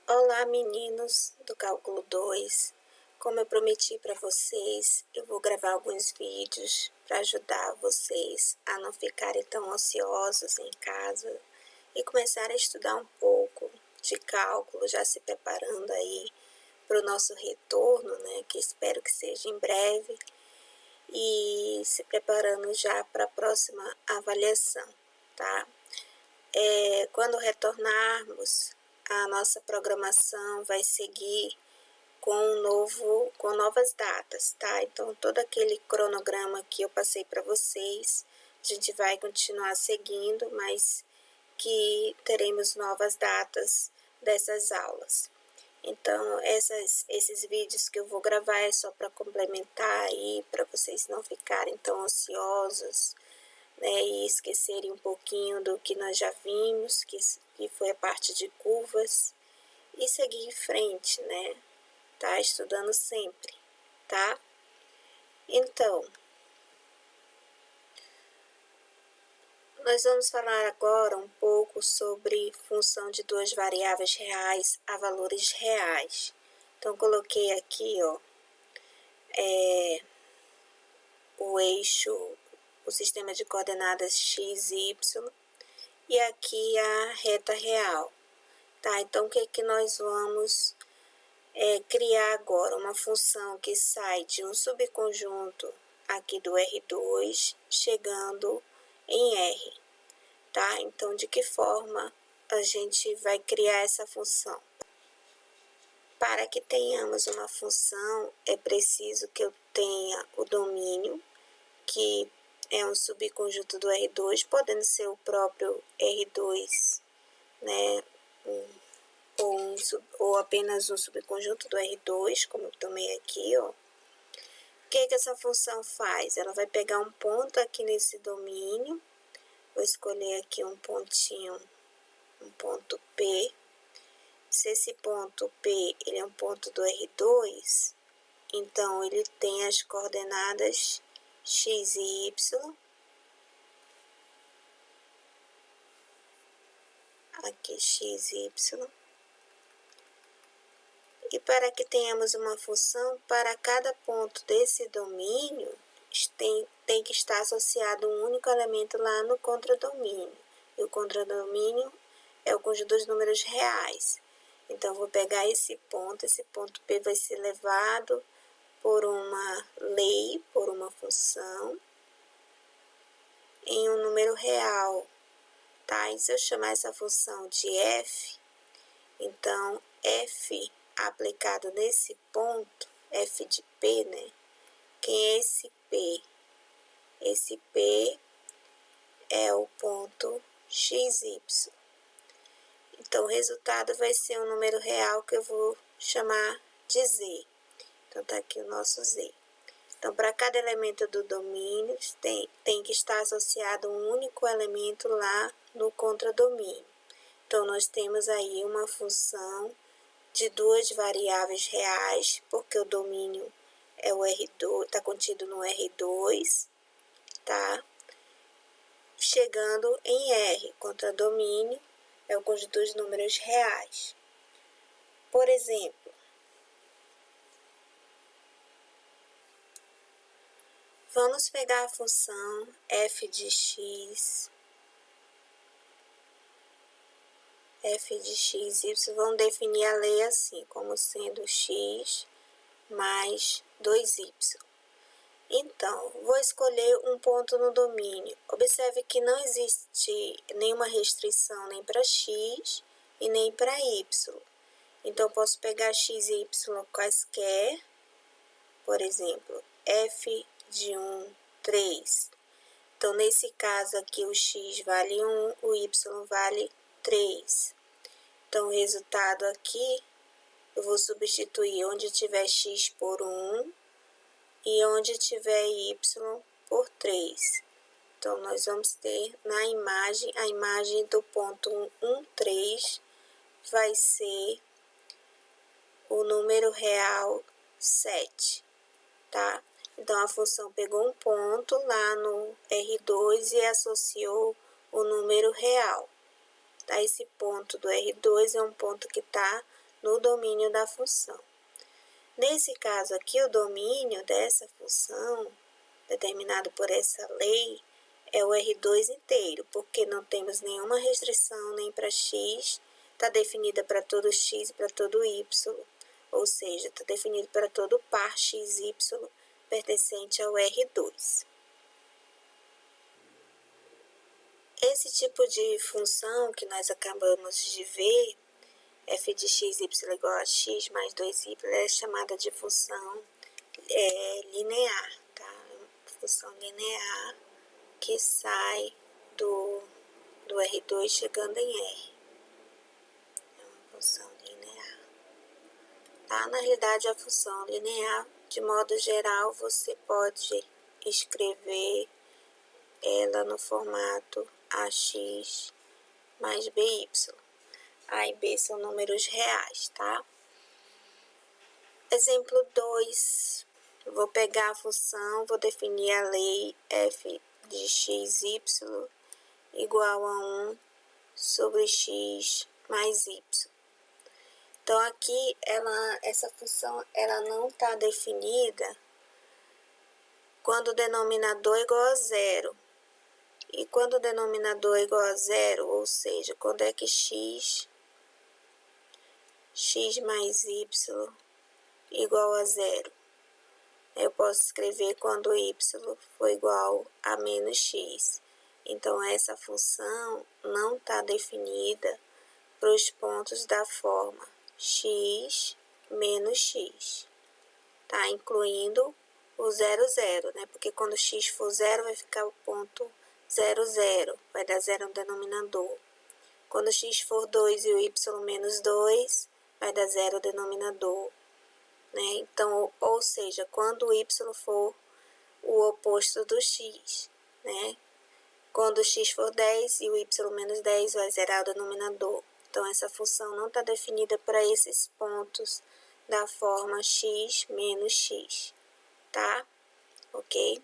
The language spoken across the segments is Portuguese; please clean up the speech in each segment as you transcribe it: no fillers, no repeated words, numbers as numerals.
Olá, meninos do Cálculo 2. Como eu prometi para vocês, eu vou gravar alguns vídeos para ajudar vocês a não ficarem tão ociosos em casa e começar a estudar um pouco de cálculo, já se preparando aí para o nosso retorno, né, que espero que seja em breve, e se preparando já para a próxima avaliação, tá? Quando retornarmos, a nossa programação vai seguir com novas datas, tá? Então, todo aquele cronograma que eu passei para vocês, a gente vai continuar seguindo, mas que teremos novas datas dessas aulas. Então, esses vídeos que eu vou gravar é só para complementar aí, para vocês não ficarem tão ociosos, né, e esquecerem um pouquinho do que nós já vimos, que foi a parte de curvas, e seguir em frente, né, tá? Estudando sempre, tá? Então, nós vamos falar agora um pouco sobre função de duas variáveis reais a valores reais. Então, coloquei aqui, ó, o eixo, o sistema de coordenadas x e y, e aqui a reta real, tá? Então, o que que nós vamos criar agora? Uma função que sai de um subconjunto aqui do R2, chegando em R, tá? Então, de que forma a gente vai criar essa função? Para que tenhamos uma função, é preciso que eu tenha o domínio, que é um subconjunto do R2, podendo ser o próprio R2, né, ou apenas um subconjunto do R2, como eu tomei aqui, ó. O que que essa função faz? Ela vai pegar um ponto aqui nesse domínio, vou escolher aqui um pontinho, um ponto P. Se esse ponto P ele é um ponto do R2, então ele tem as coordenadas x e y. Aqui x e y. E para que tenhamos uma função, para cada ponto desse domínio, tem que estar associado um único elemento lá no contradomínio. E o contradomínio é o conjunto dos números reais. Então, vou pegar esse ponto P vai ser levado por uma lei, por uma função, em um número real, tá? E se eu chamar essa função de f, então, f aplicado nesse ponto, f de P, né? Quem é esse P? Esse P é o ponto xy. Então, o resultado vai ser um número real que eu vou chamar de z. Então, tá aqui o nosso z. Então, para cada elemento do domínio, tem que estar associado um único elemento lá no contradomínio. Então, nós temos aí uma função de duas variáveis reais, porque o domínio é o R2, está contido no R2, tá? Chegando em R, contradomínio é o conjunto dos números reais. Por exemplo, vamos pegar a função f de x, y, vamos definir a lei assim, como sendo x mais 2y. Então, vou escolher um ponto no domínio. Observe que não existe nenhuma restrição nem para x e nem para y. Então, posso pegar x e y quaisquer, por exemplo, f de 1, 3. Então, nesse caso aqui, o x vale 1, o y vale 3. Então, o resultado aqui, eu vou substituir onde tiver x por 1 e onde tiver y por 3. Então, nós vamos ter na imagem, a imagem do ponto 1, 3 vai ser o número real 7, tá? Então, a função pegou um ponto lá no R2 e associou o número real. Tá? Esse ponto do R2 é um ponto que está no domínio da função. Nesse caso aqui, o domínio dessa função, determinado por essa lei, é o R2 inteiro, porque não temos nenhuma restrição nem para x, está definida para todo x e para todo y, ou seja, está definido para todo par x, y pertencente ao R2. Esse tipo de função que nós acabamos de ver, f de x, y igual a x mais 2y, é chamada de função linear, tá? Função linear que sai do R2 chegando em R. É uma função linear. Tá? Na realidade, a função linear, de modo geral, você pode escrever ela no formato ax mais by. A e b são números reais, tá? Exemplo 2. Vou pegar a função, vou definir a lei f de x, y igual a 1 sobre x mais y. Então, aqui, essa função ela não está definida quando o denominador é igual a zero. E quando o denominador é igual a zero, ou seja, quando é que x mais y igual a zero, eu posso escrever quando y for igual a menos x. Então, essa função não está definida para os pontos da forma x menos x, tá? Incluindo o 0, 0, né? Porque quando x for 0, vai ficar o ponto 0, 0, vai dar 0 no denominador. Quando x for 2 e o y menos 2, vai dar 0 no denominador, né? Então, ou seja, quando o y for o oposto do x, né? Quando o x for 10 e o y menos 10, vai zerar o denominador. Então, essa função não está definida para esses pontos da forma x menos x, tá? Ok?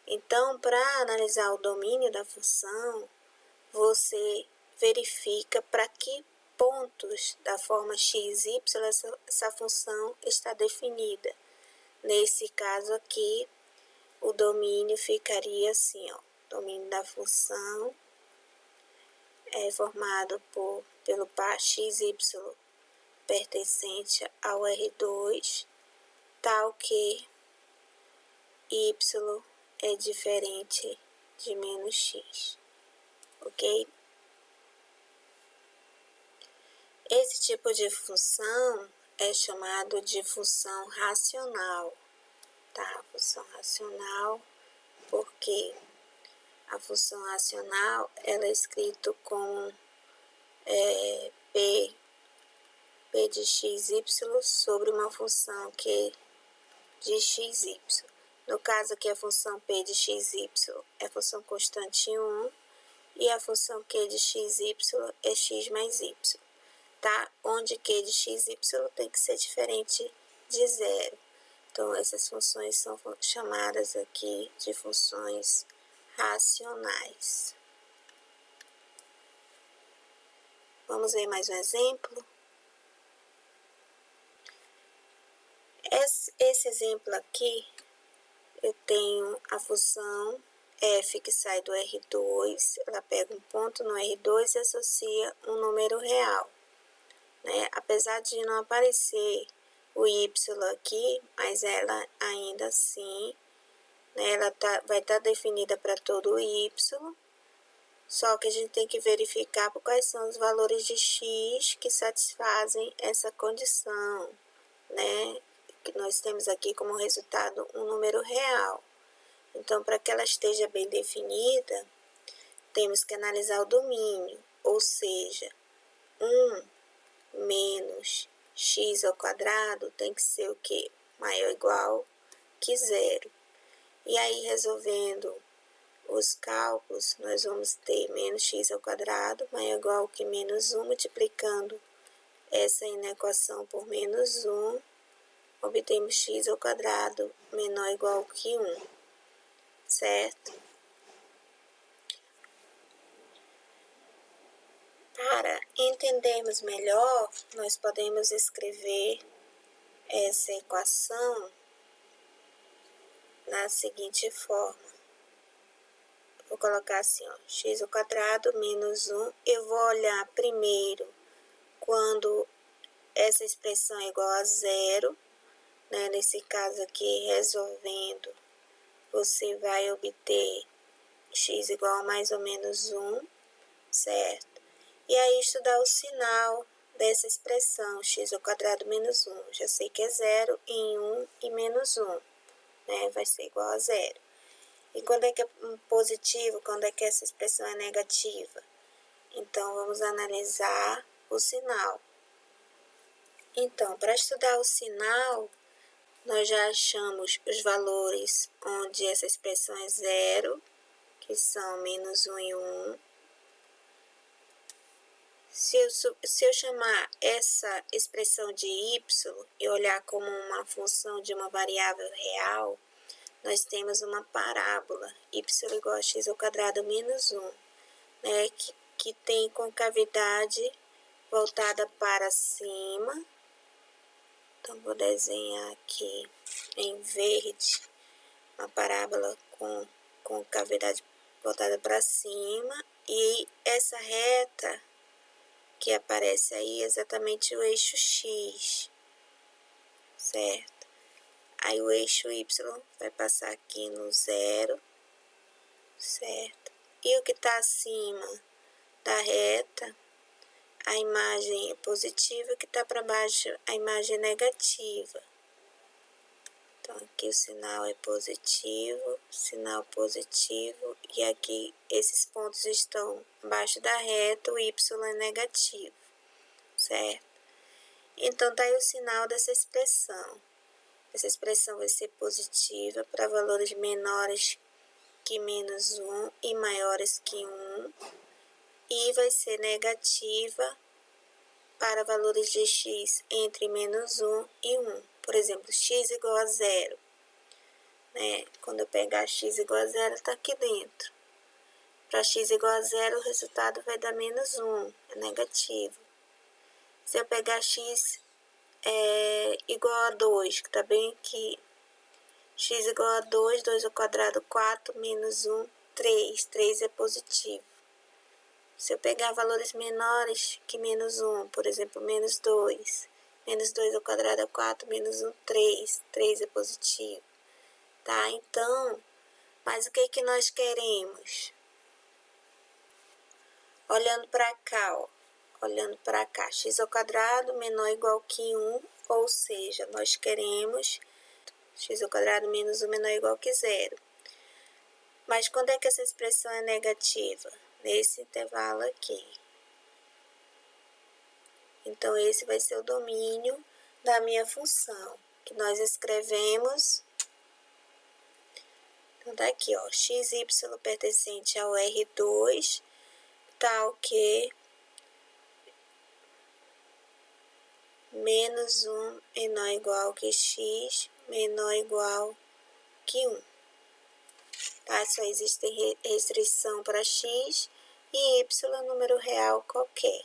Então, para analisar o domínio da função, você verifica para que pontos da forma x, y essa função está definida. Nesse caso aqui, o domínio ficaria assim, ó. O domínio da função é formado pelo par x, y pertencente ao R2, tal que y é diferente de menos x, ok? Esse tipo de função é chamado de função racional, tá? Função racional, porque a função racional ela é escrita como p de x, y sobre uma função q de x, y. No caso aqui, a função p de x, y é a função constante 1 e a função q de x, y é x mais y, tá? Onde q de x, y tem que ser diferente de zero. Então, essas funções são chamadas aqui de funções racionais. Vamos ver mais um exemplo? Esse exemplo aqui, eu tenho a função f que sai do R2, ela pega um ponto no R2 e associa um número real, né? Apesar de não aparecer o y aqui, mas ela ainda assim, né, ela vai estar definida para todo o y, só que a gente tem que verificar quais são os valores de x que satisfazem essa condição, né? Que nós temos aqui como resultado um número real. Então, para que ela esteja bem definida, temos que analisar o domínio, ou seja, 1 menos x ao quadrado tem que ser o quê? Maior ou igual que 0. E aí, resolvendo os cálculos, nós vamos ter menos x ao quadrado maior ou igual que menos 1, multiplicando essa inequação por menos 1, obtemos x ao quadrado menor ou igual que 1, certo? Para entendermos melhor, nós podemos escrever essa equação na seguinte forma. Vou colocar assim, ó, x² menos 1. Eu vou olhar primeiro quando essa expressão é igual a zero, né? Nesse caso aqui, resolvendo, você vai obter x igual a mais ou menos 1, certo? E aí estudar o sinal dessa expressão, x² menos 1. Já sei que é 0 em 1 e menos 1, né? Vai ser igual a 0. E quando é que é positivo, quando é que essa expressão é negativa? Então, vamos analisar o sinal. Então, para estudar o sinal, nós já achamos os valores onde essa expressão é 0, que são menos 1 e 1. Se eu chamar essa expressão de y e olhar como uma função de uma variável real, nós temos uma parábola, y igual a x² menos 1, né, que tem concavidade voltada para cima. Então, vou desenhar aqui em verde uma parábola com concavidade voltada para cima, e essa reta que aparece aí é exatamente o eixo x, certo? Aí o eixo y vai passar aqui no 0, certo? E o que está acima da reta, a imagem é positiva, o que está para baixo, a imagem é negativa. Então, aqui o sinal é positivo, sinal positivo, e aqui esses pontos estão abaixo da reta, o y é negativo, certo? Então, tá aí o sinal dessa expressão. Essa expressão vai ser positiva para valores menores que menos 1 e maiores que 1, e vai ser negativa para valores de x entre menos 1 e 1. Por exemplo, x igual a 0. Né? Quando eu pegar x igual a 0, está aqui dentro. Para x igual a 0, o resultado vai dar menos 1, é negativo. Se eu pegar x igual a 2, que está bem aqui, x igual a 2, 2² 4, menos 1, 3. 3 é positivo. Se eu pegar valores menores que menos 1, por exemplo, menos 2. Menos 2² é 4, menos 1, 3. 3 é positivo. Tá? Então, mas o que que nós queremos? Olhando para cá, ó. Olhando para cá, x² menor ou igual que 1, ou seja, nós queremos x² menos 1 menor ou igual que 0. Mas quando é que essa expressão é negativa? Nesse intervalo aqui. Então, esse vai ser o domínio da minha função, que nós escrevemos. Então, tá aqui, ó, xy pertencente ao R2, tal que menos 1 menor ou igual que x, menor ou igual que 1. Tá? Só existe restrição para x e y, número real qualquer.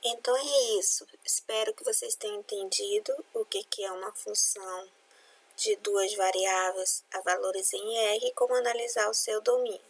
Então, é isso. Espero que vocês tenham entendido o que é uma função de duas variáveis a valores em R e como analisar o seu domínio.